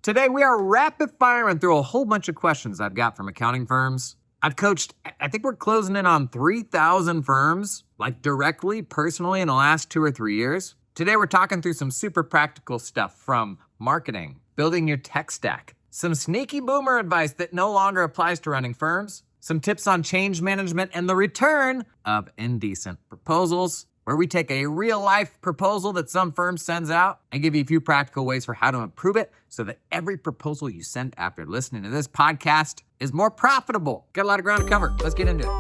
Today we are rapid firing through a whole bunch of questions I've got from accounting firms. I've coached, I think we're closing in on 3,000 firms, like directly, personally in the last 2 or 3 years. Today we're talking through some super practical stuff from marketing, building your tech stack, some sneaky boomer advice that no longer applies to running firms, some tips on change management, and the return of indecent proposals, where we take a real-life proposal that some firm sends out and give you a few practical ways for how to improve it so that every proposal you send after listening to this podcast is more profitable. Got a lot of ground to cover. Let's get into it.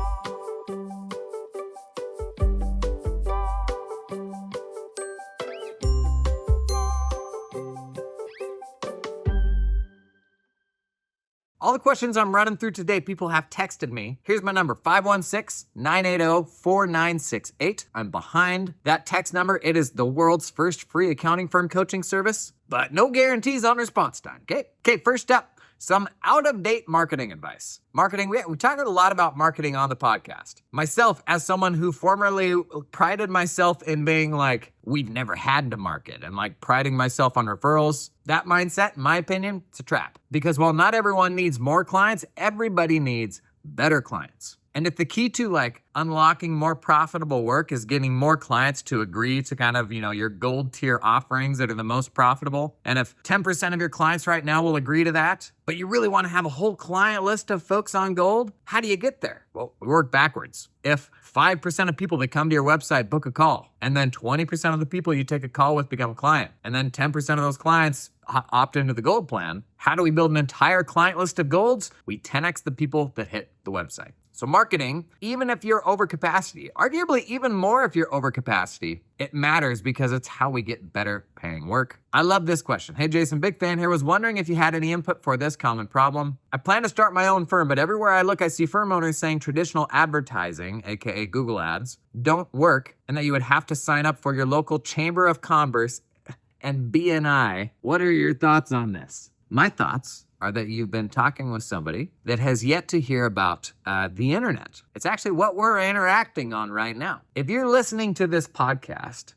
All the questions I'm running through today, people have texted me. Here's my number, 516-980-4968. I'm behind that text number. It is the world's first free accounting firm coaching service, but no guarantees on response time, okay? Okay, first up, some out-of-date marketing advice. Marketing, we talk a lot about marketing on the podcast. Myself, as someone who formerly prided myself in being like, we've never had to market, and like priding myself on referrals, that mindset, in my opinion, it's a trap. Because while not everyone needs more clients, everybody needs better clients. And if the key to like unlocking more profitable work is getting more clients to agree to kind of, your gold tier offerings that are the most profitable, and if 10% of your clients right now will agree to that, but you really want to have a whole client list of folks on gold, how do you get there? Well, we work backwards. If 5% of people that come to your website book a call, and then 20% of the people you take a call with become a client, and then 10% of those clients opt into the gold plan, how do we build an entire client list of golds? We 10x the people that hit the website. So marketing, even if you're over capacity, arguably even more if you're over capacity, it matters because it's how we get better paying work. I love this question. Hey Jason, big fan here. Was wondering if you had any input for this common problem. I plan to start my own firm, but everywhere I look, I see firm owners saying traditional advertising, aka Google ads, don't work, and that you would have to sign up for your local Chamber of Commerce and BNI. What are your thoughts on this? My thoughts are that you've been talking with somebody that has yet to hear about the internet. It's actually what we're interacting on right now. If you're listening to this podcast,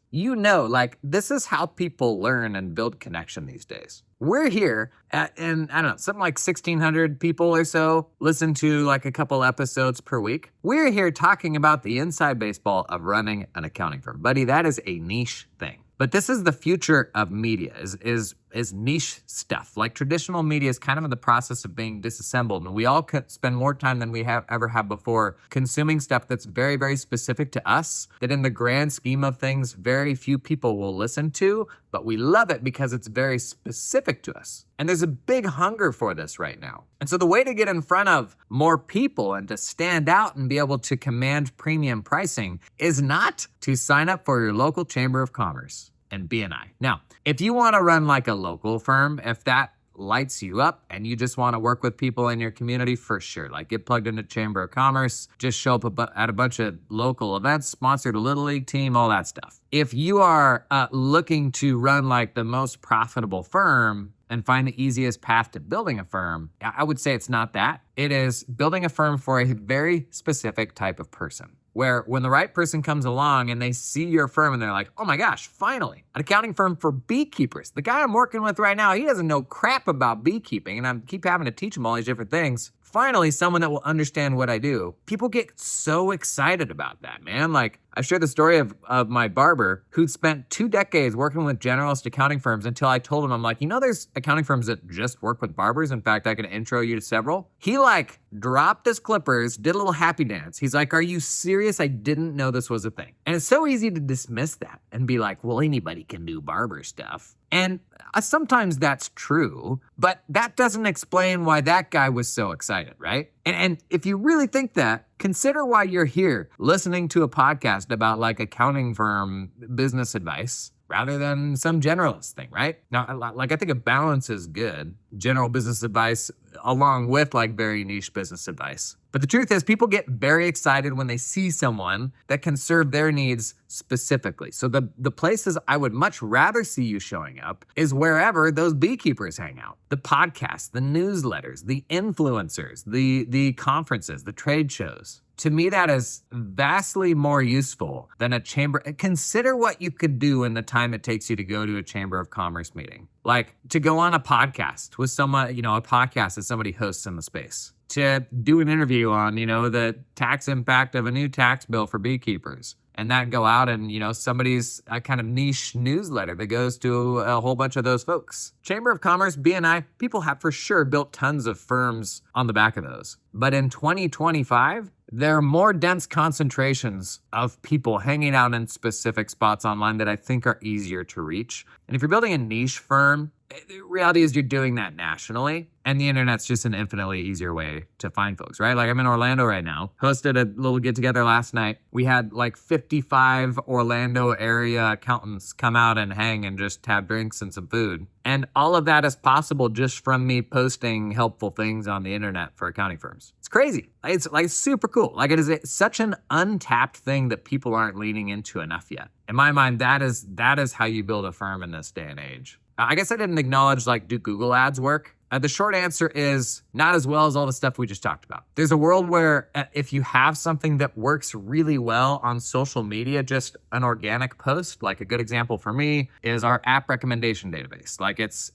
this is how people learn and build connection these days. We're here and I don't know, something like 1,600 people or so listen to like a couple episodes per week. We're here talking about the inside baseball of running an accounting firm. Buddy, that is a niche thing. But this is the future of media, is niche stuff. Like traditional media is kind of in the process of being disassembled, and we all spend more time than we ever have before consuming stuff that's very, very specific to us, that in the grand scheme of things, very few people will listen to, but we love it because it's very specific to us. And there's a big hunger for this right now. And so the way to get in front of more people and to stand out and be able to command premium pricing is not to sign up for your local Chamber of Commerce and BNI. Now, if you want to run like a local firm, if that lights you up and you just want to work with people in your community, for sure. Like get plugged into Chamber of Commerce, just show up at a bunch of local events, sponsored a Little League team, all that stuff. If you are looking to run like the most profitable firm and find the easiest path to building a firm, I would say it's not that. It is building a firm for a very specific type of person, where when the right person comes along and they see your firm and they're like, oh my gosh, finally, an accounting firm for beekeepers. The guy I'm working with right now, he doesn't know crap about beekeeping, and I keep having to teach him all these different things. Finally, someone that will understand what I do. People get so excited about that, man. Like, I shared the story of my barber who'd spent 2 decades working with generalist accounting firms until I told him, I'm like, there's accounting firms that just work with barbers. In fact, I can intro you to several. He like dropped his clippers, did a little happy dance. He's like, are you serious? I didn't know this was a thing. And it's so easy to dismiss that and be like, well, anybody can do barber stuff. And sometimes that's true, but that doesn't explain why that guy was so excited, right? And if you really think that, consider why you're here listening to a podcast about like accounting firm business advice rather than some generalist thing, right? Now, like I think a balance is good. General business advice along with like very niche business advice. But the truth is people get very excited when they see someone that can serve their needs specifically. So the places I would much rather see you showing up is wherever those beekeepers hang out. The podcasts, the newsletters, the influencers, the conferences, the trade shows. To me, that is vastly more useful than a chamber. Consider what you could do in the time it takes you to go to a Chamber of Commerce meeting. Like to go on a podcast with someone, a podcast that somebody hosts in the space, to do an interview on, the tax impact of a new tax bill for beekeepers. And that go out and, somebody's a kind of niche newsletter that goes to a whole bunch of those folks. Chamber of Commerce, BNI, people have for sure built tons of firms on the back of those. But in 2025, there are more dense concentrations of people hanging out in specific spots online that I think are easier to reach. And if you're building a niche firm, the reality is you're doing that nationally, and the internet's just an infinitely easier way to find folks, right? Like I'm in Orlando right now, hosted a little get together last night. We had like 55 Orlando area accountants come out and hang and just have drinks and some food. And all of that is possible just from me posting helpful things on the internet for accounting firms. It's crazy. It's like super cool. Like it is such an untapped thing that people aren't leaning into enough yet. In my mind, that is how you build a firm in this day and age. I guess I didn't acknowledge, do Google ads work? The short answer is not as well as all the stuff we just talked about. There's a world where if you have something that works really well on social media, just an organic post, like a good example for me is our app recommendation database. Like it's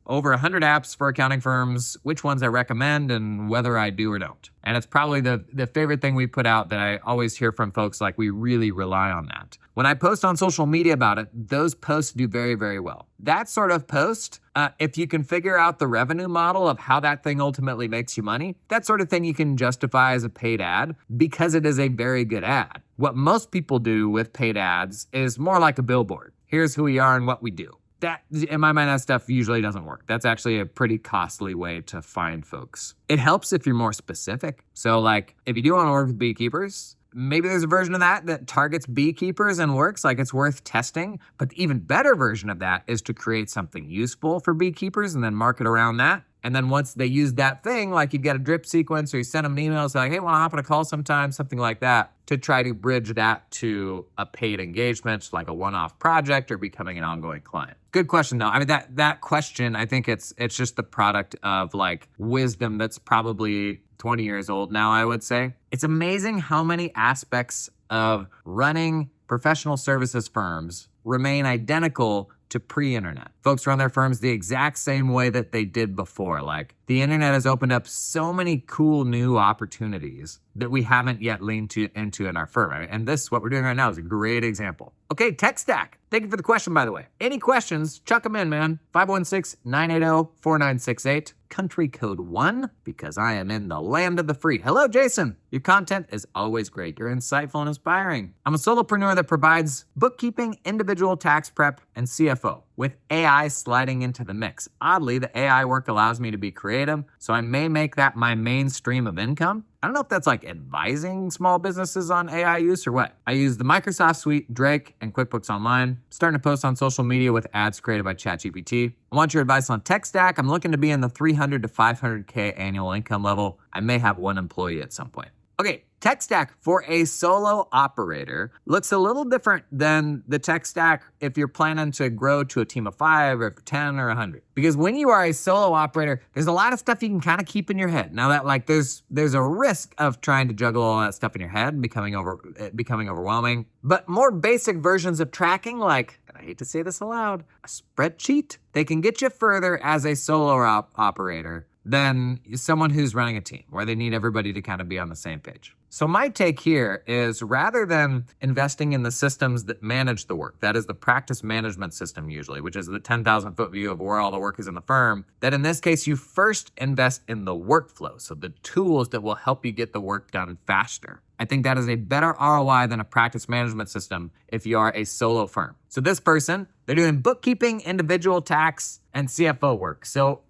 over 100 apps for accounting firms, which ones I recommend and whether I do or don't. And it's probably the favorite thing we put out that I always hear from folks, like we really rely on that. When I post on social media about it, those posts do very, very well. That sort of post, if you can figure out the revenue model of how that thing ultimately makes you money, that sort of thing you can justify as a paid ad because it is a very good ad. What most people do with paid ads is more like a billboard. Here's who we are and what we do. That, in my mind, that stuff usually doesn't work. That's actually a pretty costly way to find folks. It helps if you're more specific. So like if you do want to work with beekeepers, maybe there's a version of that targets beekeepers and works, like it's worth testing. But the even better version of that is to create something useful for beekeepers and then market around that. And then once they use that thing, like you get a drip sequence or you send them an email, say like, hey, want to hop on a call sometime, something like that, to try to bridge that to a paid engagement, like a one-off project or becoming an ongoing client. Good question, though. I mean, that question, I think it's just the product of like wisdom that's probably 20 years old now, I would say. It's amazing how many aspects of running professional services firms remain identical to pre-internet. Folks run their firms the exact same way that they did before. Like the internet has opened up so many cool new opportunities that we haven't yet leaned into in our firm. And this, what we're doing right now, is a great example. Okay, tech stack. Thank you for the question, by the way. Any questions, chuck them in, man. 516-980-4968. Country code 1, because I am in the land of the free. Hello, Jason. Your content is always great. You're insightful and inspiring. I'm a solopreneur that provides bookkeeping, individual tax prep, and CFO, with AI sliding into the mix. Oddly, the AI work allows me to be creative, so I may make that my main stream of income. I don't know if that's like advising small businesses on AI use or what. I use the Microsoft Suite, Drake, and QuickBooks Online. Starting to post on social media with ads created by ChatGPT. I want your advice on tech stack. I'm looking to be in the 300 to 500K annual income level. I may have one employee at some point. Okay, tech stack for a solo operator looks a little different than the tech stack if you're planning to grow to a team of 5 or 10 or 100. Because when you are a solo operator, there's a lot of stuff you can kind of keep in your head. Now that like there's a risk of trying to juggle all that stuff in your head and becoming overwhelming. But more basic versions of tracking, like, and I hate to say this aloud, a spreadsheet, they can get you further as a solo operator than someone who's running a team where they need everybody to kind of be on the same page. So my take here is rather than investing in the systems that manage the work, that is the practice management system usually, which is the 10,000 foot view of where all the work is in the firm, that in this case, you first invest in the workflow. So the tools that will help you get the work done faster. I think that is a better ROI than a practice management system if you are a solo firm. So this person, they're doing bookkeeping, individual tax, and CFO work. So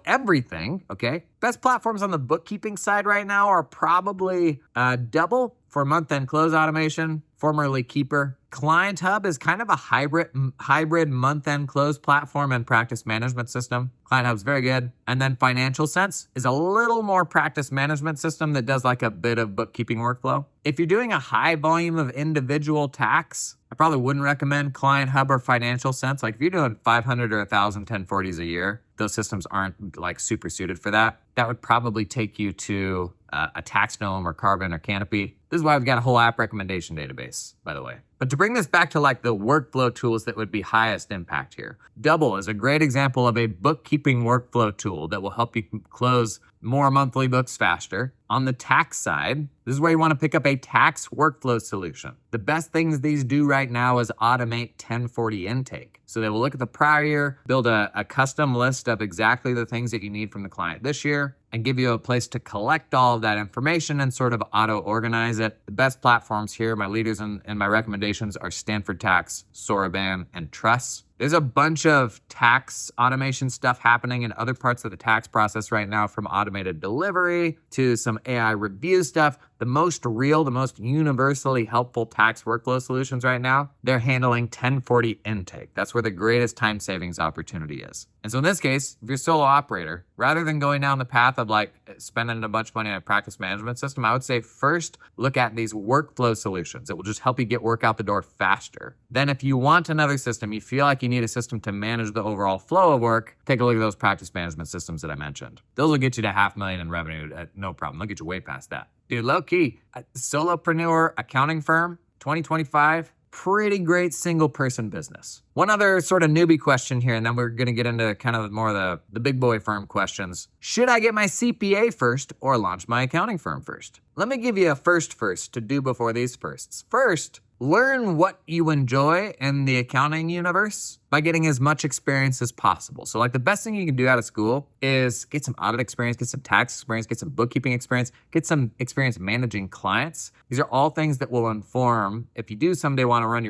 everything, okay? Best platforms on the bookkeeping side right now are probably Double for month-end close automation, formerly Keeper. Client Hub is kind of a hybrid month-end close platform and practice management system. Client Hub's very good. And then Financial Sense is a little more practice management system that does like a bit of bookkeeping workflow. If you're doing a high volume of individual tax, I probably wouldn't recommend Client Hub or Financial Sense. Like if you're doing 500 or 1,000 1040s a year, those systems aren't like super suited for that. That would probably take you to a Tax Gnome or Carbon or Canopy. This is why we've got a whole app recommendation database, by the way. But to bring this back to like the workflow tools that would be highest impact here, Double is a great example of a bookkeeping workflow tool that will help you close more monthly books faster. On the tax side, this is where you want to pick up a tax workflow solution. The best things these do right now is automate 1040 intake. So they will look at the prior year, build a custom list of exactly the things that you need from the client this year, and give you a place to collect all of that information and sort of auto-organize it. The best platforms here, my leaders and my recommendations are Stanford Tax, Soroban, and Truss. There's a bunch of tax automation stuff happening in other parts of the tax process right now, from automated delivery to some AI review stuff. The most real, the most universally helpful tax workflow solutions right now, they're handling 1040 intake. That's where the greatest time savings opportunity is. And so in this case, if you're a solo operator, rather than going down the path of like spending a bunch of money on a practice management system, I would say first look at these workflow solutions. It will just help you get work out the door faster. Then if you want another system, you feel like you need a system to manage the overall flow of work, take a look at those practice management systems that I mentioned. Those will get you to $500,000 in revenue at no problem. They'll get you way past that. Dude, low key, a solopreneur accounting firm, 2025, pretty great single person business. One other sort of newbie question here, and then we're going to get into kind of more of the big boy firm questions. Should I get my CPA first or launch my accounting firm first? Let me give you a first to do before these firsts. First, learn what you enjoy in the accounting universe by getting as much experience as possible. So like the best thing you can do out of school is get some audit experience, get some tax experience, get some bookkeeping experience, get some experience managing clients. These are all things that will inform, if you do someday want to run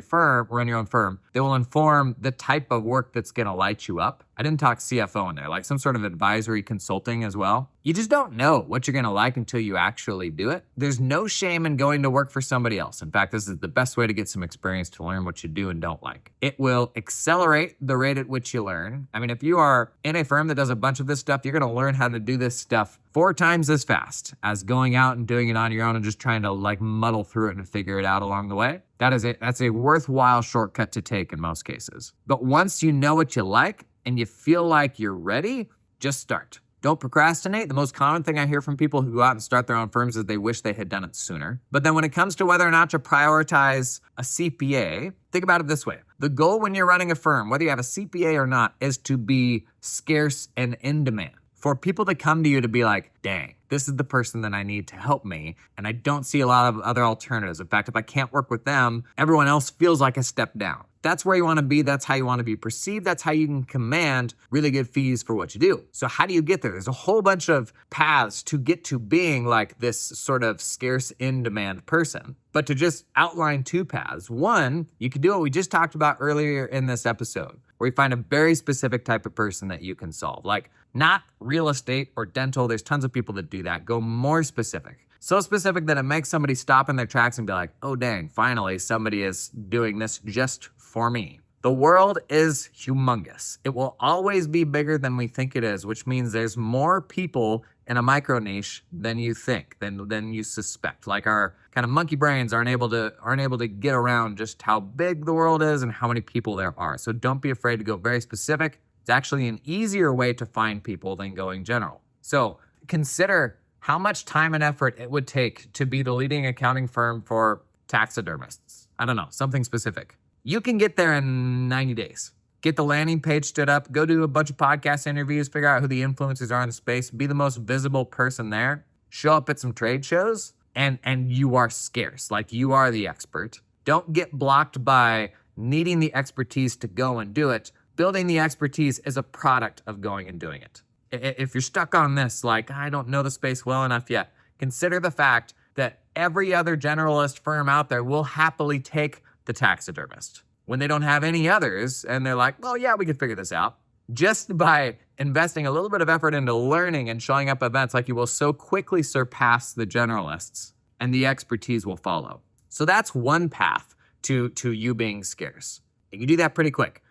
your own firm, they will inform the type of work that's going to light you up. I didn't talk CFO in there, like some sort of advisory consulting as well. You just don't know what you're going to like until you actually do it. There's no shame in going to work for somebody else. In fact, this is the best way to get some experience to learn what you do and don't like. It will accelerate the rate at which you learn. I mean, if you are in a firm that does a bunch of this stuff, you're going to learn how to do this stuff 4 times as fast as going out and doing it on your own and just trying to like muddle through it and figure it out along the way. That's a worthwhile shortcut to take in most cases. But once you know what you like and you feel like you're ready, just start. Don't procrastinate. The most common thing I hear from people who go out and start their own firms is they wish they had done it sooner. But then when it comes to whether or not to prioritize a CPA, think about it this way. The goal when you're running a firm, whether you have a CPA or not, is to be scarce and in demand. For people to come to you to be like, dang, this is the person that I need to help me, and I don't see a lot of other alternatives. In fact, if I can't work with them, everyone else feels like a step down. That's where you want to be. That's how you want to be perceived. That's how you can command really good fees for what you do. So how do you get there? There's a whole bunch of paths to get to being like this sort of scarce in-demand person. But to just outline 2 paths. One, you can do what we just talked about earlier in this episode, where you find a very specific type of person that you can solve. Like not real estate or dental. There's tons of people that do that. Go more specific. So specific that it makes somebody stop in their tracks and be like, oh dang, finally somebody is doing this just for me. The world is humongous. It will always be bigger than we think it is, which means there's more people in a micro niche than you think, than you suspect. Like our kind of monkey brains aren't able to get around just how big the world is and how many people there are. So don't be afraid to go very specific. It's actually an easier way to find people than going general. So consider how much time and effort it would take to be the leading accounting firm for taxidermists. I don't know, something specific. You can get there in 90 days. Get the landing page stood up, go do a bunch of podcast interviews, figure out who the influencers are in the space, be the most visible person there, show up at some trade shows, and you are scarce, like you are the expert. Don't get blocked by needing the expertise to go and do it. Building the expertise is a product of going and doing it. If you're stuck on this, like, I don't know the space well enough yet, consider the fact that every other generalist firm out there will happily take the taxidermist when they don't have any others and they're like, well, yeah, we can figure this out. Just by investing a little bit of effort into learning and showing up at events, like you will so quickly surpass the generalists and the expertise will follow. So that's one path to you being scarce. You can do that pretty quick.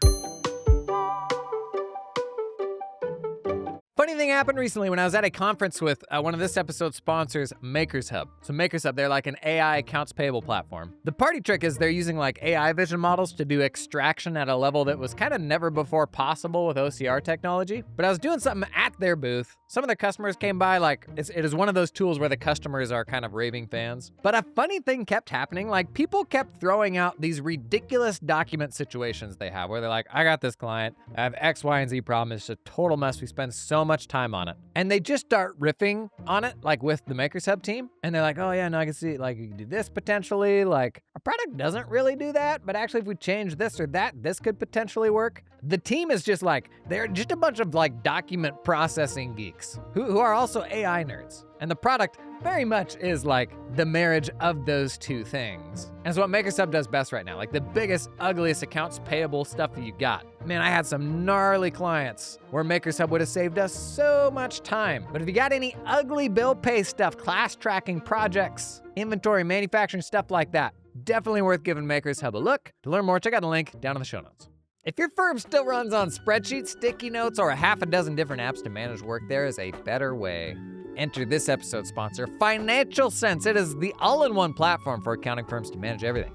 Funny thing happened recently when I was at a conference with one of this episode's sponsors, Makers Hub. So Makers Hub, they're like an AI accounts payable platform. The party trick is they're using like AI vision models to do extraction at a level that was kind of never before possible with OCR technology. But I was doing something at their booth, Some of their customers came by, like, it is one of those tools where the customers are kind of raving fans. But a funny thing kept happening. Like, people kept throwing out these ridiculous document situations they have where they're like, I got this client, I have X, Y, and Z problem. It's a total mess. We spend so much time on it. And they just start riffing on it, like with the Makers Hub team. And they're like, oh yeah, no, I can see, like, you can do this potentially. Like, our product doesn't really do that, but actually if we change this or that, this could potentially work. The team is just like, they're just a bunch of like document processing geeks who are also AI nerds. And the product very much is like the marriage of those two things. And it's what Makers Hub does best right now. Like the biggest, ugliest accounts payable stuff that you got. Man, I had some gnarly clients where Makers Hub would have saved us so much time. But if you got any ugly bill pay stuff, class tracking projects, inventory, manufacturing, stuff like that, definitely worth giving Makers Hub a look. To learn more, check out the link down in the show notes. If your firm still runs on spreadsheets, sticky notes, or a half a dozen different apps to manage work, there is a better way. Enter this episode's sponsor, Financial Sense. It is the all-in-one platform for accounting firms to manage everything.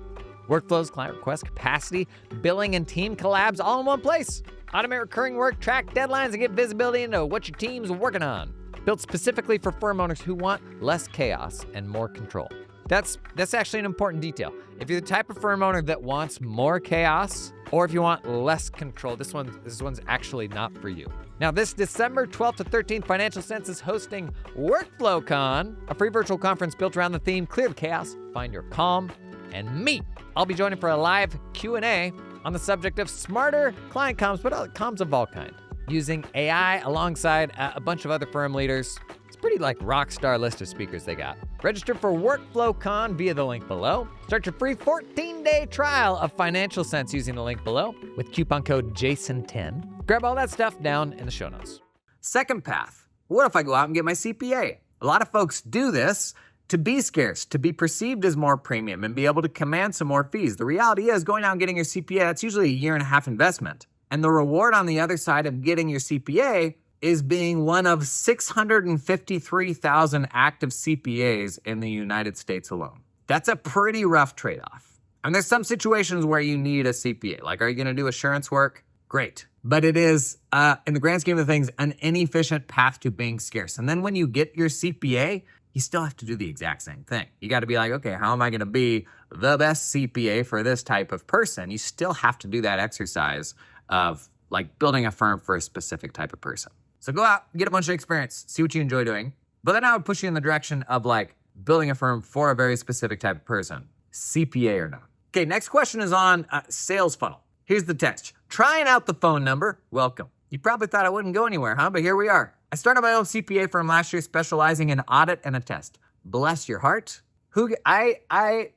Workflows, client requests, capacity, billing, and team collabs all in one place. Automate recurring work, track deadlines, and get visibility into what your team's working on. Built specifically for firm owners who want less chaos and more control. That's actually an important detail. If you're the type of firm owner that wants more chaos, or if you want less control, this one's actually not for you. Now, this December 12th to 13th, Financial Sense is hosting WorkflowCon, a free virtual conference built around the theme, Clear the Chaos, Find Your Calm, and me. I'll be joining for a live Q&A on the subject of smarter client comms, but comms of all kind, using AI alongside a bunch of other firm leaders. It's pretty like rock star list of speakers they got. Register for WorkflowCon via the link below. Start your free 14-day trial of Financial Sense using the link below with coupon code JASON10. Grab all that stuff down in the show notes. Second path, what if I go out and get my CPA? A lot of folks do this to be scarce, to be perceived as more premium and be able to command some more fees. The reality is going out and getting your CPA, that's usually a 1.5 year investment. And the reward on the other side of getting your CPA is being one of 653,000 active CPAs in the United States alone. That's a pretty rough trade-off. And there's some situations where you need a CPA. Like, are you gonna do assurance work? Great. But it is, in the grand scheme of things, an inefficient path to being scarce. And then when you get your CPA, you still have to do the exact same thing. You gotta be like, okay, how am I gonna be the best CPA for this type of person? You still have to do that exercise of like building a firm for a specific type of person. So go out, get a bunch of experience, see what you enjoy doing. But then I would push you in the direction of like building a firm for a very specific type of person, CPA or not. Okay, next question is on sales funnel. Here's the test. Trying out the phone number, welcome. You probably thought I wouldn't go anywhere, huh? But here we are. I started my own CPA firm last year specializing in audit and attest. Bless your heart. You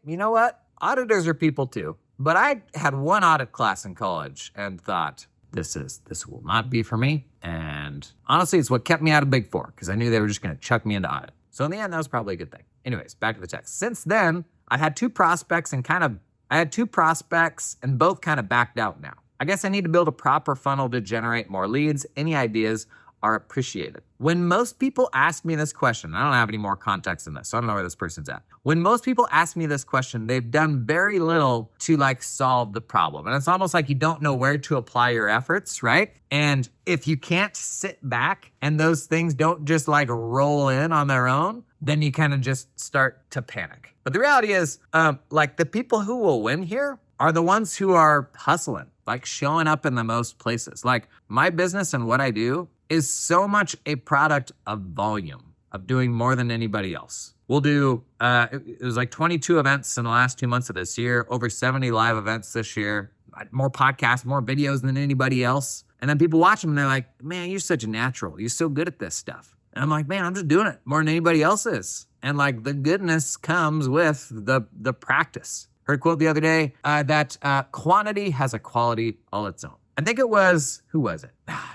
know what? Auditors are people too. But I had one audit class in college and thought, this will not be for me. And honestly, it's what kept me out of Big Four because I knew they were just going to chuck me into audit. So in the end, that was probably a good thing. Anyways, back to the text. Since then, I had two prospects and both kind of backed out now. I guess I need to build a proper funnel to generate more leads. Any ideas are appreciated. When most people ask me this question, I don't have any more context in this, so I don't know where this person's at. When most people ask me this question, they've done very little to like solve the problem. And it's almost like you don't know where to apply your efforts, right? And if you can't sit back and those things don't just like roll in on their own, then you kind of just start to panic. But the reality is, like the people who will win here are the ones who are hustling, like showing up in the most places. Like my business and what I do is so much a product of volume, of doing more than anybody else. We'll do, it was like 22 events in the last 2 months of this year, over 70 live events this year, more podcasts, more videos than anybody else. And then people watch them and they're like, man, you're such a natural. You're so good at this stuff. And I'm like, man, I'm just doing it more than anybody else is. And like the goodness comes with the practice. Heard a quote the other day that quantity has a quality all its own. I think it was, who was it?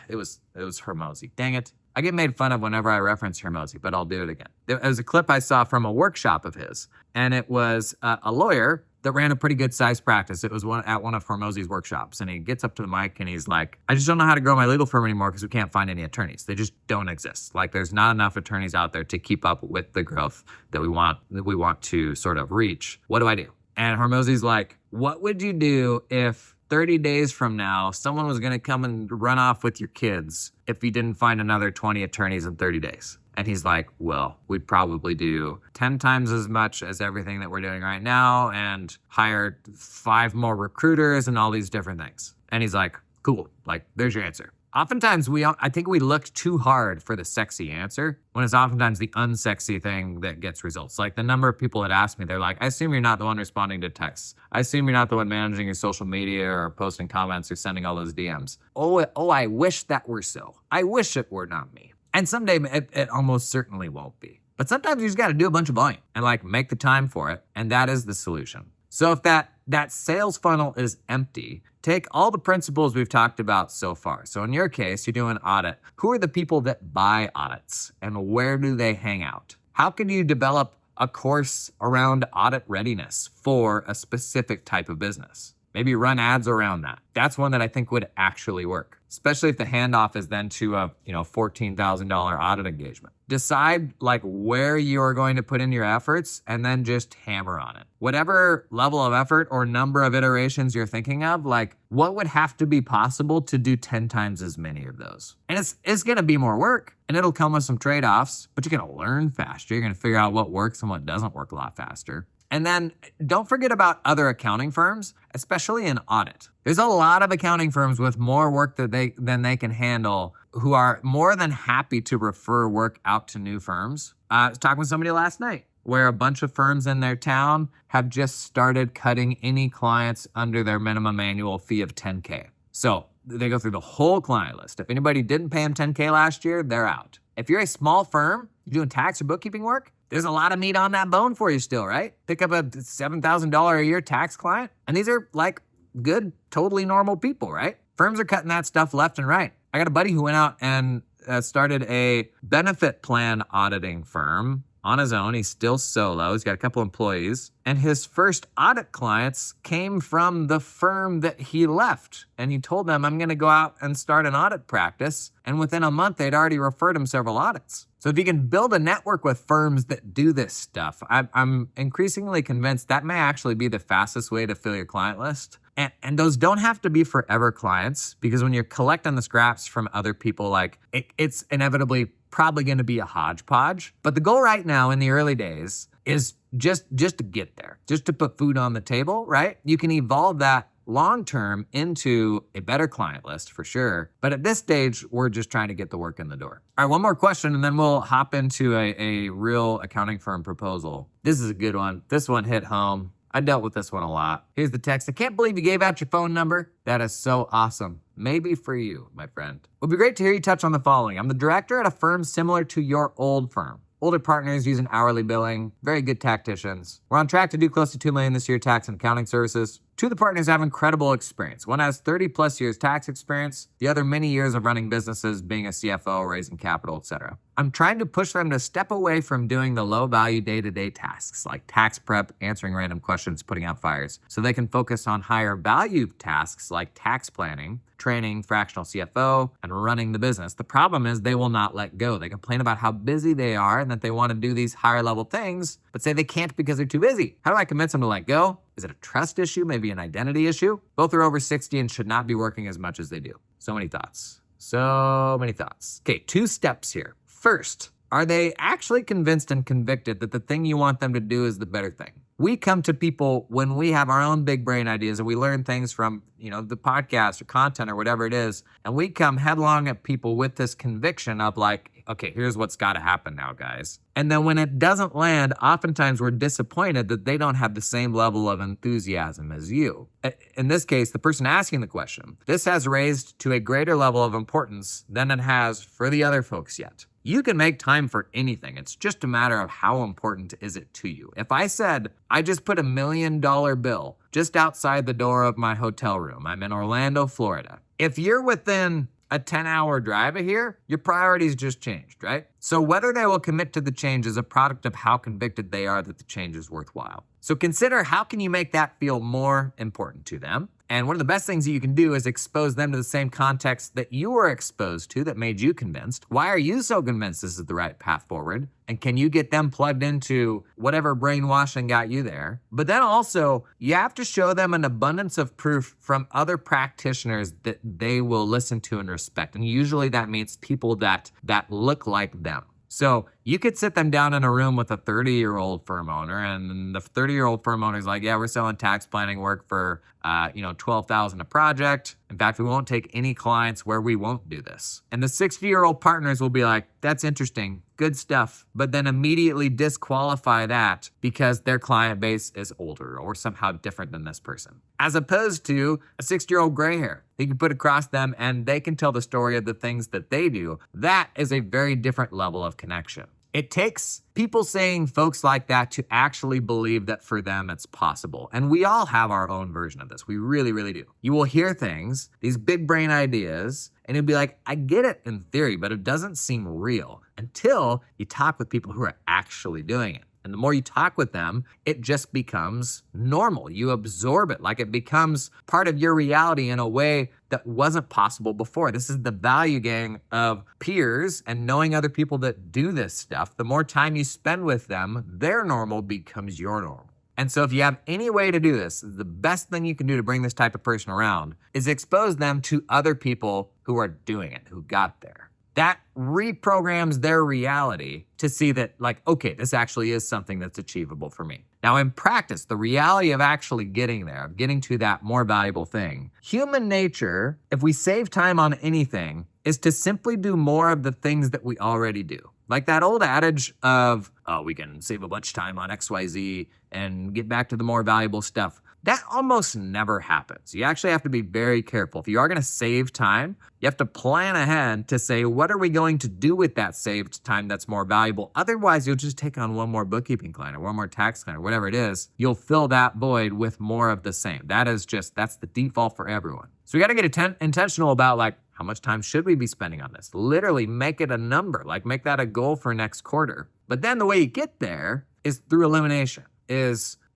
It was Hormozy. Dang it. I get made fun of whenever I reference Hormozy, but I'll do it again. It was a clip I saw from a workshop of his, and it was a lawyer that ran a pretty good sized practice. It was at one of Hormozy's workshops, and he gets up to the mic and he's like, I just don't know how to grow my legal firm anymore because we can't find any attorneys. They just don't exist. Like there's not enough attorneys out there to keep up with the growth that we want to sort of reach. What do I do? And Hormozy's like, what would you do if 30 days from now, someone was going to come and run off with your kids if you didn't find another 20 attorneys in 30 days. And he's like, well, we'd probably do 10 times as much as everything that we're doing right now and hire 5 more recruiters and all these different things. And he's like, cool, like, there's your answer. Oftentimes, I think we look too hard for the sexy answer when it's oftentimes the unsexy thing that gets results. Like the number of people that ask me, they're like, I assume you're not the one responding to texts. I assume you're not the one managing your social media or posting comments or sending all those DMs. Oh, I wish that were so. I wish it were not me. And someday it almost certainly won't be. But sometimes you just got to do a bunch of volume and like make the time for it. And that is the solution. So if that sales funnel is empty, take all the principles we've talked about so far. So in your case, you do an audit. Who are the people that buy audits and where do they hang out? How can you develop a course around audit readiness for a specific type of business? Maybe run ads around that. That's one that I think would actually work, especially if the handoff is then to a $14,000 audit engagement. Decide like where you are going to put in your efforts and then just hammer on it. Whatever level of effort or number of iterations you're thinking of, like what would have to be possible to do 10 times as many of those? And it's going to be more work and it'll come with some trade-offs, but you're going to learn faster. You're going to figure out what works and what doesn't work a lot faster. And then don't forget about other accounting firms, especially in audit. There's a lot of accounting firms with more work than they can handle who are more than happy to refer work out to new firms. I was talking with somebody last night where a bunch of firms in their town have just started cutting any clients under their minimum annual fee of $10K. So they go through the whole client list. If anybody didn't pay them $10K last year, they're out. If you're a small firm, you're doing tax or bookkeeping work, there's a lot of meat on that bone for you still, right? Pick up a $7,000 a year tax client, and these are like good, totally normal people, right? Firms are cutting that stuff left and right. I got a buddy who went out and started a benefit plan auditing firm on his own. He's still solo. He's got a couple employees. And his first audit clients came from the firm that he left. And he told them, I'm going to go out and start an audit practice. And within a month, they'd already referred him several audits. So if you can build a network with firms that do this stuff, I'm increasingly convinced that may actually be the fastest way to fill your client list. And those don't have to be forever clients, because when you're collecting the scraps from other people, like it's inevitably probably going to be a hodgepodge. But the goal right now in the early days is just to get there, just to put food on the table, right? You can evolve that long-term into a better client list for sure. But at this stage, we're just trying to get the work in the door. All right, one more question and then we'll hop into a real accounting firm proposal. This is a good one. This one hit home. I dealt with this one a lot. Here's the text. I can't believe you gave out your phone number. That is so awesome. Maybe for you, my friend. It would be great to hear you touch on the following. I'm the director at a firm similar to your old firm. Older partners using hourly billing, very good tacticians. We're on track to do close to $2 million this year tax and accounting services. Two of the partners have incredible experience. One has 30 plus years tax experience, the other many years of running businesses, being a CFO, raising capital, etc. I'm trying to push them to step away from doing the low value day-to-day tasks like tax prep, answering random questions, putting out fires, so they can focus on higher value tasks like tax planning, training, fractional CFO, and running the business. The problem is they will not let go. They complain about how busy they are and that they want to do these higher level things, but say they can't because they're too busy. How do I convince them to let go? Is it a trust issue? Maybe an identity issue? Both are over 60 and should not be working as much as they do. So many thoughts. So many thoughts. Okay, 2 steps here. First, are they actually convinced and convicted that the thing you want them to do is the better thing? We come to people when we have our own big brain ideas and we learn things from, the podcast or content or whatever it is. And we come headlong at people with this conviction of like, okay, here's what's got to happen now, guys. And then when it doesn't land, oftentimes we're disappointed that they don't have the same level of enthusiasm as you. In this case, the person asking the question, this has raised to a greater level of importance than it has for the other folks yet. You can make time for anything. It's just a matter of how important is it to you. If I said, I just put $1 million bill just outside the door of my hotel room, I'm in Orlando, Florida. If you're within a 10-hour drive of here, your priorities just changed, right? So whether they will commit to the change is a product of how convicted they are that the change is worthwhile. So consider how can you make that feel more important to them? And one of the best things that you can do is expose them to the same context that you were exposed to that made you convinced. Why are you so convinced this is the right path forward? And can you get them plugged into whatever brainwashing got you there? But then also, you have to show them an abundance of proof from other practitioners that they will listen to and respect. And usually that means people that look like them. So you could sit them down in a room with a 30-year-old firm owner, and the 30-year-old firm owner is like, yeah, we're selling tax planning work for, $12,000 a project. In fact, we won't take any clients where we won't do this. And the 60-year-old partners will be like, that's interesting, good stuff, but then immediately disqualify that because their client base is older or somehow different than this person. As opposed to a 60-year-old gray hair you can put across them and they can tell the story of the things that they do. That is a very different level of connection. It takes people saying folks like that to actually believe that for them it's possible. And we all have our own version of this. We really, really do. You will hear things, these big brain ideas, and you'll be like, I get it in theory, but it doesn't seem real until you talk with people who are actually doing it. And the more you talk with them, it just becomes normal. You absorb it, like it becomes part of your reality in a way that wasn't possible before. This is the value gang of peers and knowing other people that do this stuff. The more time you spend with them, their normal becomes your normal. And so if you have any way to do this, the best thing you can do to bring this type of person around is expose them to other people who are doing it, who got there. That reprograms their reality to see that, like, okay, this actually is something that's achievable for me. Now, in practice, the reality of actually getting there, of getting to that more valuable thing, human nature, if we save time on anything, is to simply do more of the things that we already do. Like that old adage of, oh, we can save a bunch of time on XYZ and get back to the more valuable stuff. That almost never happens. You actually have to be very careful. If you are going to save time, you have to plan ahead to say, what are we going to do with that saved time that's more valuable? Otherwise, you'll just take on one more bookkeeping client or one more tax client or whatever it is. You'll fill that void with more of the same. That's the default for everyone. So we got to get intentional about, like, how much time should we be spending on this? Literally make it a number, like make that a goal for next quarter. But then the way you get there is through elimination,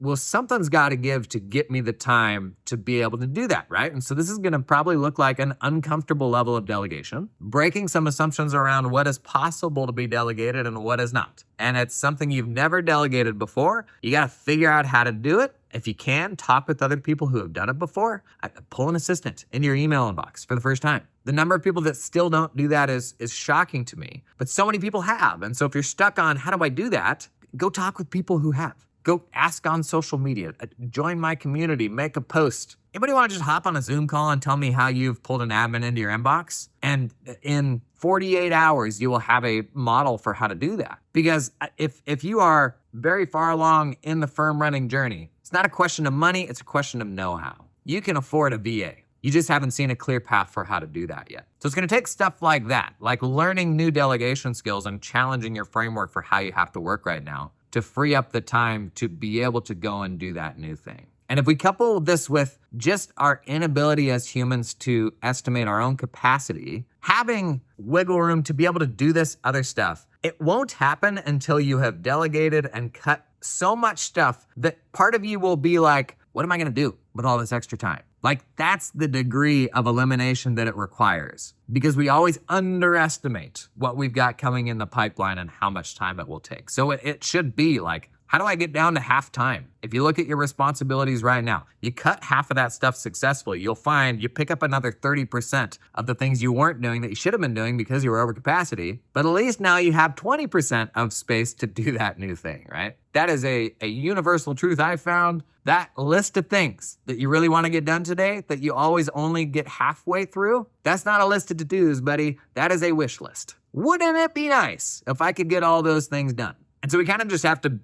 well, something's got to give to get me the time to be able to do that, right? And so this is going to probably look like an uncomfortable level of delegation, breaking some assumptions around what is possible to be delegated and what is not. And it's something you've never delegated before. You got to figure out how to do it. If you can, talk with other people who have done it before. Pull an assistant into your email inbox for the first time. The number of people that still don't do that is shocking to me, but so many people have. And so if you're stuck on how do I do that, go talk with people who have. Go ask on social media, join my community, make a post. Anybody want to just hop on a Zoom call and tell me how you've pulled an admin into your inbox? And in 48 hours, you will have a model for how to do that. Because if you are very far along in the firm running journey, it's not a question of money, it's a question of know-how. You can afford a VA. You just haven't seen a clear path for how to do that yet. So it's going to take stuff like that, like learning new delegation skills and challenging your framework for how you have to work right now to free up the time to be able to go and do that new thing. And if we couple this with just our inability as humans to estimate our own capacity, having wiggle room to be able to do this other stuff, it won't happen until you have delegated and cut so much stuff that part of you will be like, what am I going to do with all this extra time? Like, that's the degree of elimination that it requires, because we always underestimate what we've got coming in the pipeline and how much time it will take. So it should be like, how do I get down to half time? If you look at your responsibilities right now, you cut half of that stuff successfully, you'll find you pick up another 30% of the things you weren't doing that you should have been doing because you were over capacity. But at least now you have 20% of space to do that new thing, right? That is a universal truth I found. That list of things that you really want to get done today that you always only get halfway through, that's not a list of to-dos, buddy. That is a wish list. Wouldn't it be nice if I could get all those things done? And so we kind of just have to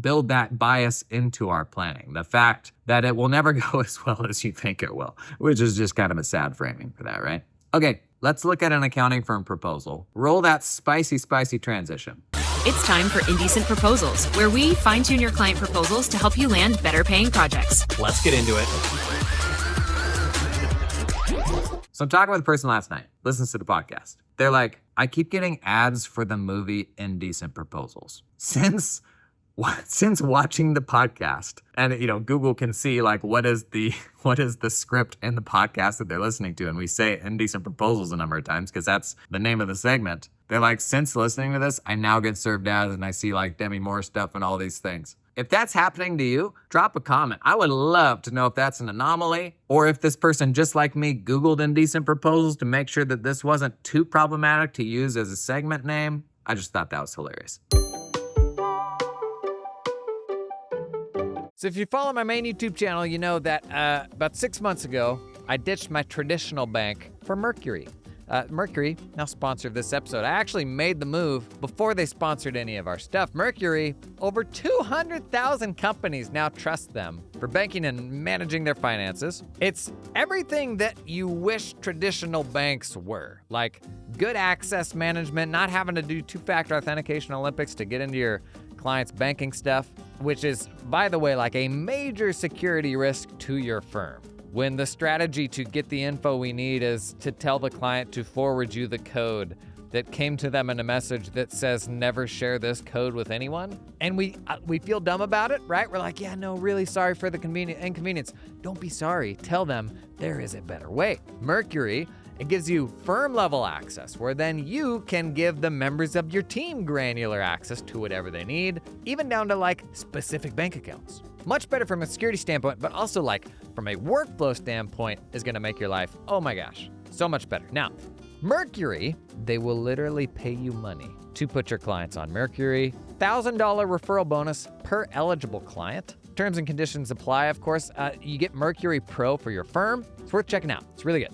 build that bias into our planning. The fact that it will never go as well as you think it will, which is just kind of a sad framing for that, right? Okay, let's look at an accounting firm proposal. Roll that spicy transition. It's time for Indecent Proposals, where we fine-tune your client proposals to help you land better paying projects. Let's get into it. So I'm talking with a person last night, listens to the podcast. They're like, I keep getting ads for the movie Indecent Proposals. Since since watching the podcast, and Google can see like what is the script in the podcast that they're listening to, and we say indecent proposals a number of times because that's the name of the segment. They're like, since listening to this, I now get served ads and I see like Demi Moore stuff and all these things. If that's happening to you, drop a comment. I would love to know if that's an anomaly or if this person, just like me, Googled indecent proposals to make sure that this wasn't too problematic to use as a segment name. I just thought that was hilarious. So if you follow my main YouTube channel, you know that about 6 months ago, I ditched my traditional bank for Mercury. Mercury, now sponsor of this episode. I actually made the move before they sponsored any of our stuff. Mercury, over 200,000 companies now trust them for banking and managing their finances. It's everything that you wish traditional banks were, like good access management, not having to do two-factor authentication Olympics to get into your clients' banking stuff, which is, by the way, like a major security risk to your firm. When the strategy to get the info we need is to tell the client to forward you the code that came to them in a message that says never share this code with anyone, and we feel dumb about it, right? We're like, yeah, no, really sorry for the inconvenience. Don't be sorry. Tell them there is a better way. Mercury, it gives you firm level access where then you can give the members of your team granular access to whatever they need, even down to like specific bank accounts. Much better from a security standpoint, but also like from a workflow standpoint is gonna make your life, oh my gosh, so much better. Now, Mercury, they will literally pay you money to put your clients on Mercury. $1,000 referral bonus per eligible client. Terms and conditions apply, of course. You get Mercury Pro for your firm. It's worth checking out. It's really good.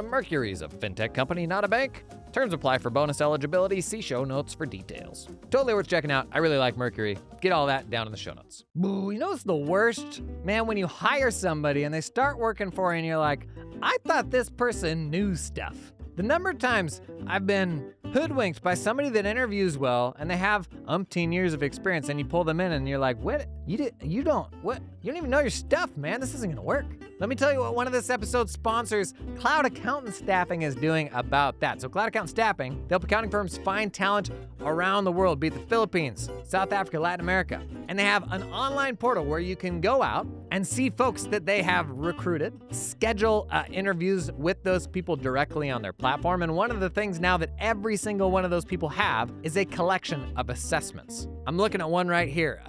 Mercury's a fintech company, not a bank. Terms apply for bonus eligibility. See show notes for details. Totally worth checking out. I really like Mercury. Get all that down in the show notes. Boo, you know what's the worst? Man, when you hire somebody and they start working for you and you're like, I thought this person knew stuff. The number of times I've been hoodwinked by somebody that interviews well and they have umpteen years of experience and you pull them in and you're like, what? You don't even know your stuff, man. This isn't gonna work. Let me tell you what one of this episode's sponsors, Cloud Accountant Staffing, is doing about that. So Cloud Accountant Staffing, they help accounting firms find talent around the world, be it the Philippines, South Africa, Latin America. And they have an online portal where you can go out and see folks that they have recruited, schedule interviews with those people directly on their platform. And one of the things now that every single one of those people have is a collection of assessments. I'm looking at one right here.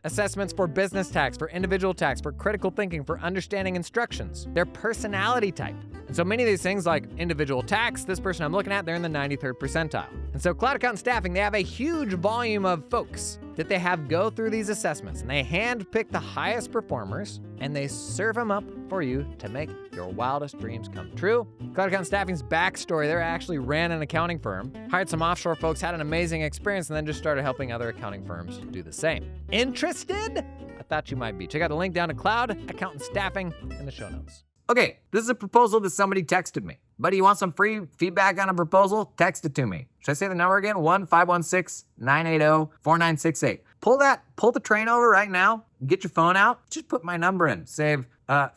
Assessments for business tax, for individual tax, for critical thinking, for understanding instructions, their personality type. And so many of these things like individual tax, this person I'm looking at, they're in the 93rd percentile. And so Cloud Accountant Staffing, they have a huge volume of folks that they have go through these assessments, and they handpick the highest performers and they serve them up for you to make your wildest dreams come true. Cloud Accountant Staffing's backstory, they actually ran an accounting firm, hired some offshore folks, had an amazing experience, and then just started helping other accounting firms do the same. Interested? I thought you might be. Check out the link down to Cloud Accountant Staffing in the show notes. Okay, this is a proposal that somebody texted me. Buddy, you want some free feedback on a proposal? Text it to me. Should I say the number again? 1-516-980-4968. Pull the train over right now. Get your phone out. Just put my number in. Save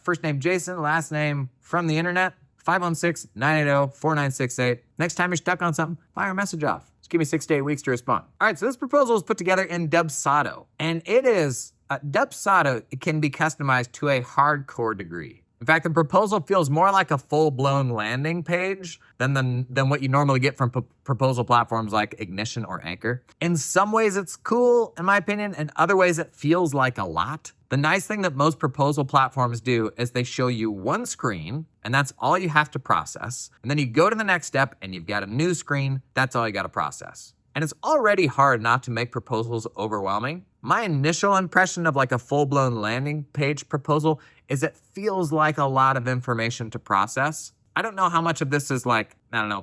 first name Jason, last name from the internet. 516-980-4968. Next time you're stuck on something, fire a message off. Just give me 6 to 8 weeks to respond. All right, so this proposal is put together in Dubsado. And it is, Dubsado can be customized to a hardcore degree. In fact, the proposal feels more like a full-blown landing page than what you normally get from proposal platforms like Ignition or Anchor. In some ways, it's cool, in my opinion. In other ways, it feels like a lot. The nice thing that most proposal platforms do is they show you one screen, and that's all you have to process. And then you go to the next step, and you've got a new screen. That's all you got to process. And it's already hard not to make proposals overwhelming. My initial impression of like a full-blown landing page proposal is it feels like a lot of information to process. I don't know how much of this is like,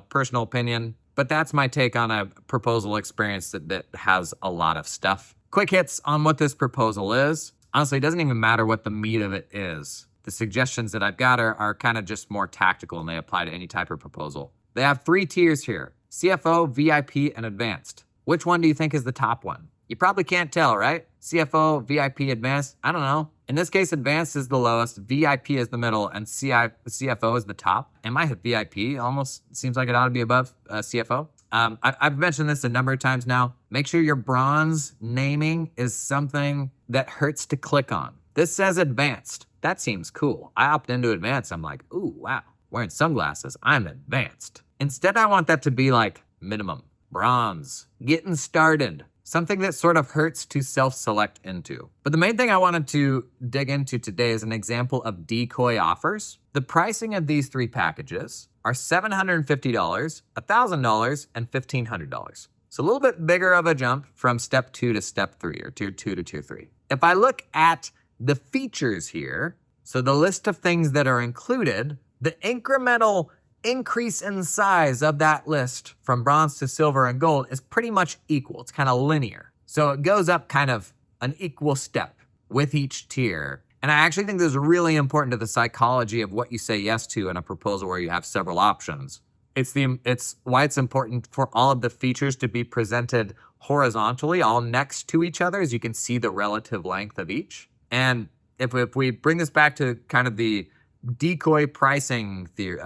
personal opinion, but that's my take on a proposal experience that has a lot of stuff. Quick hits on what this proposal is. Honestly, it doesn't even matter what the meat of it is. The suggestions that I've got are kind of just more tactical and they apply to any type of proposal. They have 3 tiers here: CFO, VIP, and advanced. Which one do you think is the top one? You probably can't tell, right? CFO, VIP, advanced, I don't know. In this case, advanced is the lowest, VIP is the middle, and CFO is the top. And my VIP almost seems like it ought to be above CFO. I've mentioned this a number of times now. Make sure your bronze naming is something that hurts to click on. This says advanced. That seems cool. I opt into advanced. I'm like, ooh, wow, wearing sunglasses. I'm advanced. Instead, I want that to be like minimum, bronze, getting started. Something that sort of hurts to self-select into. But the main thing I wanted to dig into today is an example of decoy offers. The pricing of these three packages are $750, $1,000, and $1,500. So a little bit bigger of a jump from step 2 to step 3, or tier 2 to tier 3. If I look at the features here, so the list of things that are included, the incremental increase in size of that list from bronze to silver and gold is pretty much equal. It's kind of linear. So it goes up kind of an equal step with each tier. And I actually think this is really important to the psychology of what you say yes to in a proposal where you have several options. It's why it's important for all of the features to be presented horizontally, all next to each other, as you can see the relative length of each. And if we bring this back to kind of the decoy pricing theory,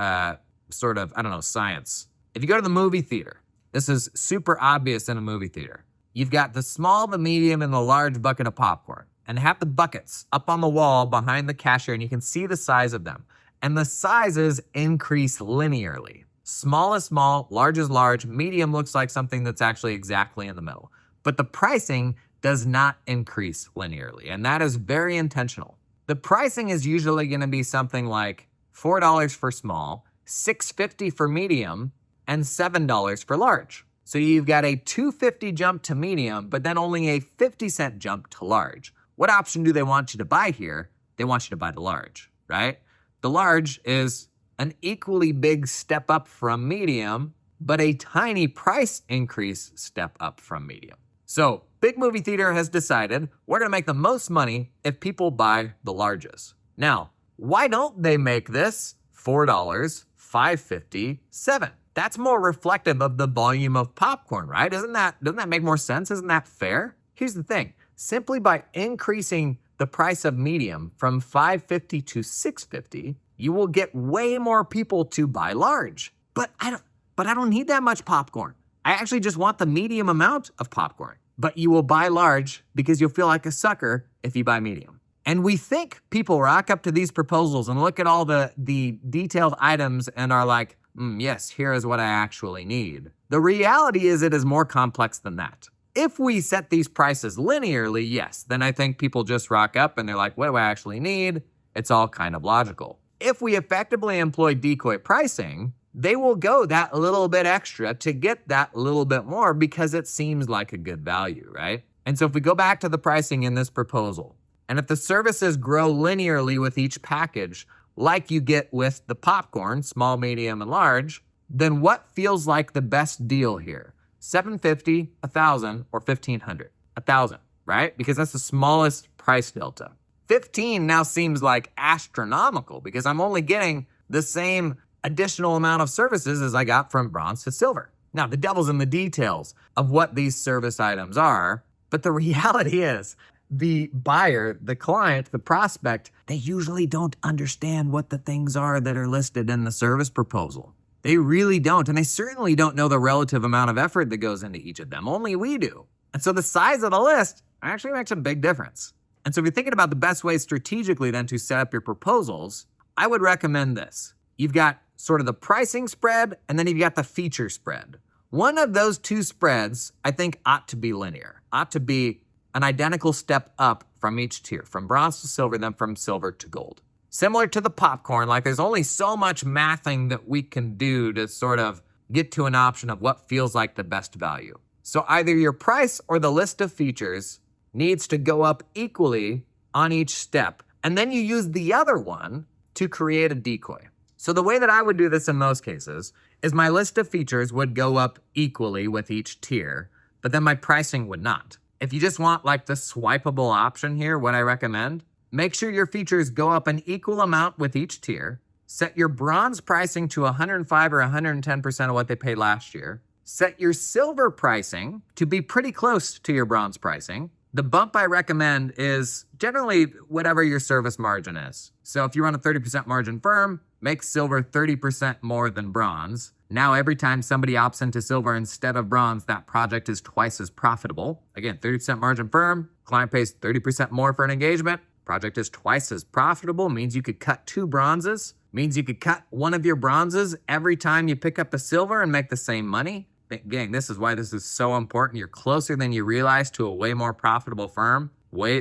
science. If you go to the movie theater, this is super obvious in a movie theater. You've got the small, the medium, and the large bucket of popcorn. And have the buckets up on the wall behind the cashier, and you can see the size of them. And the sizes increase linearly. Small is small, large is large, medium looks like something that's actually exactly in the middle. But the pricing does not increase linearly, and that is very intentional. The pricing is usually going to be something like $4 for small, $6.50 for medium, and $7 for large. So you've got a $2.50 jump to medium, but then only a 50-cent jump to large. What option do they want you to buy here? They want you to buy the large, right? The large is an equally big step up from medium, but a tiny price increase step up from medium. So Big Movie Theater has decided we're going to make the most money if people buy the larges. Now, why don't they make this $4, $5.50, $7? That's more reflective of the volume of popcorn, right? Doesn't that make more sense? Isn't that fair? Here's the thing. Simply by increasing the price of medium from $5.50 to $6.50, you will get way more people to buy large. But I don't need that much popcorn. I actually just want the medium amount of popcorn. But you will buy large because you'll feel like a sucker if you buy medium. And we think people rock up to these proposals and look at all the detailed items and are like, yes, here is what I actually need. The reality is it is more complex than that. If we set these prices linearly, yes, then I think people just rock up and they're like, what do I actually need? It's all kind of logical. If we effectively employ decoy pricing, they will go that little bit extra to get that little bit more because it seems like a good value, right? And so if we go back to the pricing in this proposal, and if the services grow linearly with each package, like you get with the popcorn, small, medium, and large, then what feels like the best deal here? $750, $1,000, or $1,500? $1,000, right? Because that's the smallest price delta. $15 now seems like astronomical because I'm only getting the same additional amount of services as I got from bronze to silver. Now, the devil's in the details of what these service items are, but the reality is the buyer, the client, the prospect, they usually don't understand what the things are that are listed in the service proposal. They really don't, and they certainly don't know the relative amount of effort that goes into each of them. Only we do. And so the size of the list actually makes a big difference. And so if you're thinking about the best way strategically then to set up your proposals, I would recommend this. You've got sort of the pricing spread, and then you've got the feature spread. One of those two spreads, I think, ought to be linear, ought to be an identical step up from each tier, from bronze to silver, then from silver to gold. Similar to the popcorn, like there's only so much mathing that we can do to sort of get to an option of what feels like the best value. So either your price or the list of features needs to go up equally on each step, and then you use the other one to create a decoy. So the way that I would do this in most cases is my list of features would go up equally with each tier, but then my pricing would not. If you just want like the swipeable option here, what I recommend, make sure your features go up an equal amount with each tier. Set your bronze pricing to 105 or 110% of what they paid last year. Set your silver pricing to be pretty close to your bronze pricing. The bump I recommend is generally whatever your service margin is. So if you run a 30% margin firm, make silver 30% more than bronze. Now, every time somebody opts into silver instead of bronze, that project is twice as profitable. Again, 30% margin firm, client pays 30% more for an engagement. Project is twice as profitable, means you could cut 2 bronzes, means you could cut one of your bronzes every time you pick up a silver and make the same money. Gang, this is why this is so important. You're closer than you realize to a way more profitable firm, way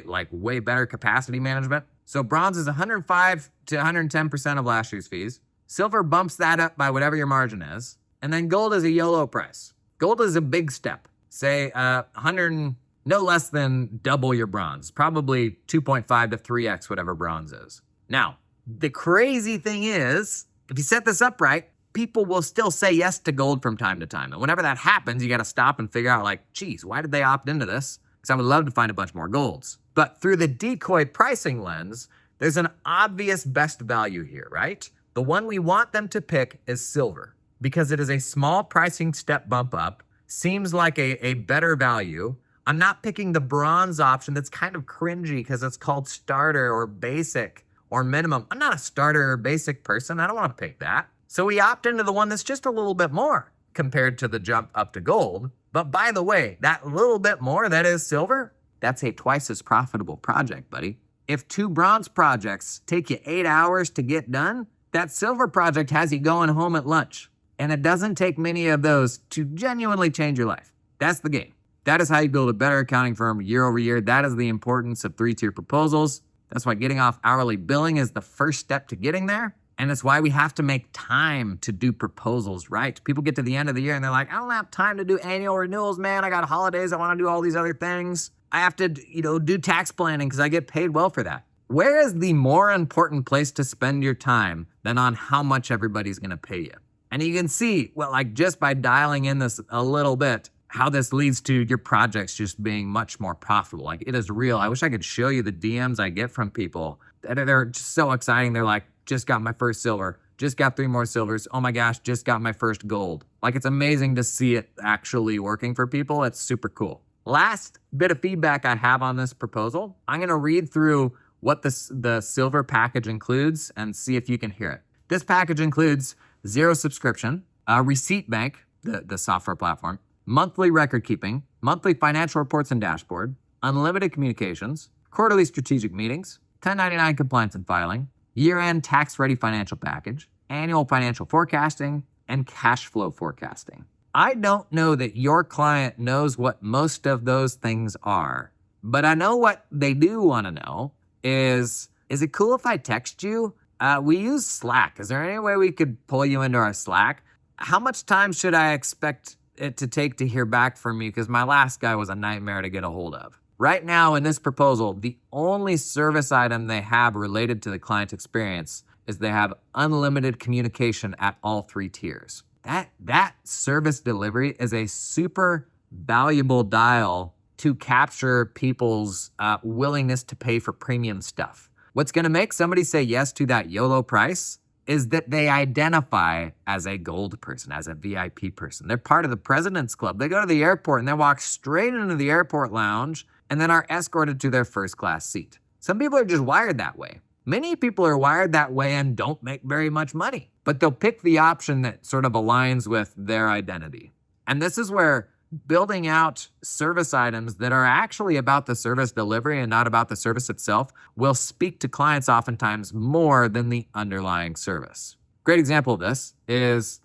better capacity management. So bronze is 105 to 110% of last year's fees. Silver bumps that up by whatever your margin is. And then gold is a YOLO price. Gold is a big step. Say 100, no less than double your bronze. Probably 2.5 to 3x whatever bronze is. Now, the crazy thing is, if you set this up right, people will still say yes to gold from time to time. And whenever that happens, you got to stop and figure out geez, why did they opt into this? Because I would love to find a bunch more golds. But through the decoy pricing lens, there's an obvious best value here, right? The one we want them to pick is silver because it is a small pricing step bump up, seems like a better value. I'm not picking the bronze option that's kind of cringy because it's called starter or basic or minimum. I'm not a starter or basic person. I don't want to pick that. So we opt into the one that's just a little bit more compared to the jump up to gold. But by the way, that little bit more, that is silver, that's a twice as profitable project, buddy. If 2 bronze projects take you 8 hours to get done, that silver project has you going home at lunch. And it doesn't take many of those to genuinely change your life. That's the game. That is how you build a better accounting firm year over year. That is the importance of 3-tier proposals. That's why getting off hourly billing is the first step to getting there. And it's why we have to make time to do proposals right. People get to the end of the year and they're like, I don't have time to do annual renewals, man. I got holidays. I want to do all these other things. I have to, do tax planning because I get paid well for that. Where is the more important place to spend your time than on how much everybody's going to pay you? And you can see, just by dialing in this a little bit, how this leads to your projects just being much more profitable. It is real. I wish I could show you the DMs I get from people. They're just so exciting. They're like, just got my first silver, just got 3 more silvers. Oh my gosh, just got my first gold. It's amazing to see it actually working for people. It's super cool. Last bit of feedback I have on this proposal, I'm going to read through what the silver package includes and see if you can hear it. This package includes 0 subscription, Receipt Bank, the software platform, monthly record keeping, monthly financial reports and dashboard, unlimited communications, quarterly strategic meetings, 1099 compliance and filing, year-end tax-ready financial package, annual financial forecasting, and cash flow forecasting. I don't know that your client knows what most of those things are, but I know what they do want to know is it cool if I text you? We use Slack. Is there any way we could pull you into our Slack? How much time should I expect it to take to hear back from you? Because my last guy was a nightmare to get a hold of. Right now in this proposal, the only service item they have related to the client experience is they have unlimited communication at all 3 tiers. That service delivery is a super valuable dial to capture people's willingness to pay for premium stuff. What's going to make somebody say yes to that YOLO price is that they identify as a gold person, as a VIP person. They're part of the President's Club. They go to the airport and they walk straight into the airport lounge and then are escorted to their first class seat. Some people are just wired that way. Many people are wired that way and don't make very much money, but they'll pick the option that sort of aligns with their identity. And this is where building out service items that are actually about the service delivery and not about the service itself will speak to clients oftentimes more than the underlying service. Great example of this is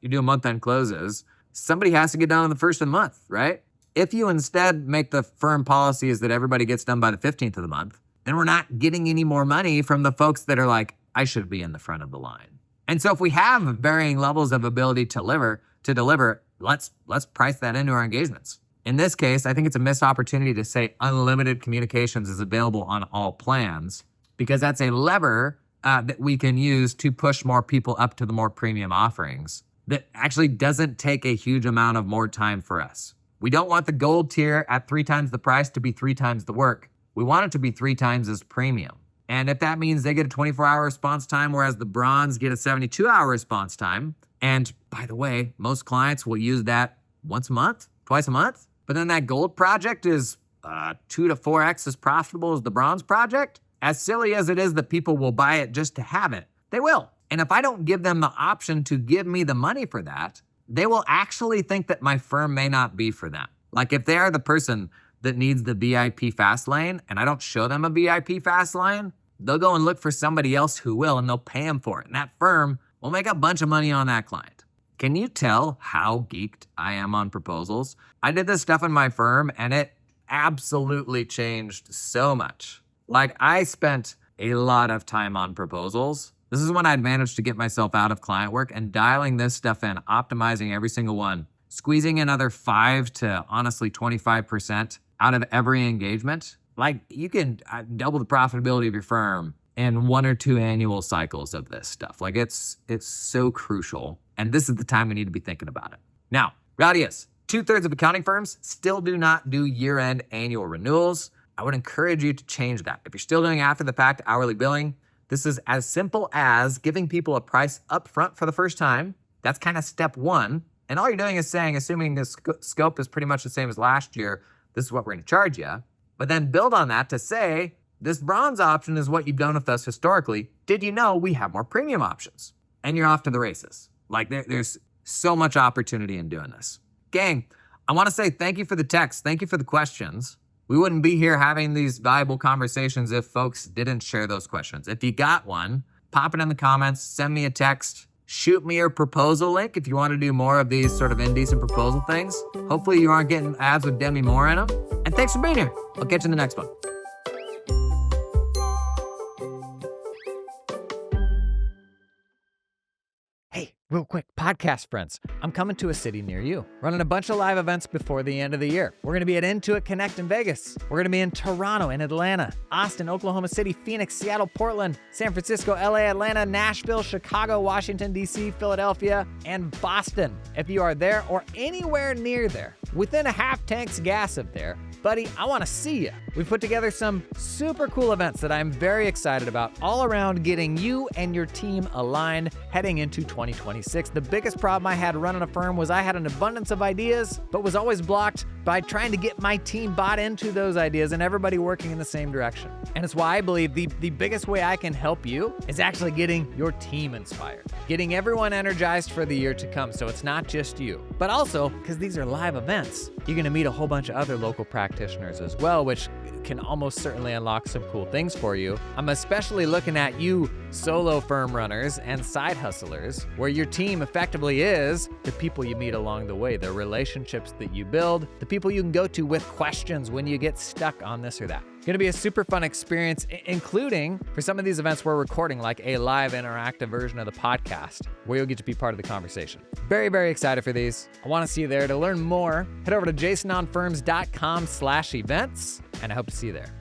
you do month-end closes. Somebody has to get done on the first of the month, right? If you instead make the firm policy is that everybody gets done by the 15th of the month, then we're not getting any more money from the folks that are like, I should be in the front of the line. And so if we have varying levels of ability to deliver, let's price that into our engagements. In this case, I think it's a missed opportunity to say unlimited communications is available on all plans because that's a lever that we can use to push more people up to the more premium offerings that actually doesn't take a huge amount of more time for us. We don't want the gold tier at 3 times the price to be 3 times the work. We want it to be 3 times as premium. And if that means they get a 24-hour response time, whereas the bronze get a 72-hour response time, and by the way, most clients will use that once a month, twice a month, but then that gold project is 2 to 4x as profitable as the bronze project, as silly as it is that people will buy it just to have it, they will. And if I don't give them the option to give me the money for that, they will actually think that my firm may not be for them. Like if they are the person that needs the VIP fast lane and I don't show them a VIP fast lane, they'll go and look for somebody else who will, and they'll pay them for it. And that firm will make a bunch of money on that client. Can you tell how geeked I am on proposals? I did this stuff in my firm and it absolutely changed so much. Like I spent a lot of time on proposals. This is when I'd managed to get myself out of client work and dialing this stuff in, optimizing every single one, squeezing another 5 to honestly 25% out of every engagement. Like you can double the profitability of your firm in 1 or 2 annual cycles of this stuff. Like it's so crucial. And this is the time we need to be thinking about it. Now, reality is 2/3 of accounting firms still do not do year-end annual renewals. I would encourage you to change that. If you're still doing after the fact hourly billing, this is as simple as giving people a price up front for the first time. That's kind of step 1. And all you're doing is saying, assuming the scope is pretty much the same as last year, this is what we're going to charge you. But then build on that to say, this bronze option is what you've done with us historically. Did you know we have more premium options? And you're off to the races. Like there's so much opportunity in doing this. Gang, I want to say thank you for the text. Thank you for the questions. We wouldn't be here having these valuable conversations if folks didn't share those questions. If you got one, pop it in the comments, send me a text, shoot me your proposal link if you want to do more of these sort of indecent proposal things. Hopefully you aren't getting ads with Demi Moore in them. And thanks for being here. I'll catch you in the next one. Hey, real quick, podcast friends. I'm coming to a city near you, running a bunch of live events before the end of the year. We're going to be at Intuit Connect in Vegas. We're going to be in Toronto and Atlanta, Austin, Oklahoma City, Phoenix, Seattle, Portland, San Francisco, LA, Atlanta, Nashville, Chicago, Washington, D.C., Philadelphia, and Boston. If you are there or anywhere near there, within a half tank's gas of there, buddy, I want to see you. We've put together some super cool events that I'm very excited about, all around getting you and your team aligned heading into 2026. The biggest problem I had running a firm was I had an abundance of ideas, but was always blocked by trying to get my team bought into those ideas and everybody working in the same direction. And it's why I believe the biggest way I can help you is actually getting your team inspired, getting everyone energized for the year to come. So it's not just you, but also because these are live events, you're going to meet a whole bunch of other local practitioners as well, which can almost certainly unlock some cool things for you. I'm especially looking at you solo firm runners and side hustlers, where your team effectively is the people you meet along the way, the relationships that you build, the people you can go to with questions when you get stuck on this or that. Going to be a super fun experience, including for some of these events we're recording like a live interactive version of the podcast where you'll get to be part of the conversation. Very, very excited for these. I want to see you there. To learn more, head over to jasononfirms.com/events, and I hope to see you there.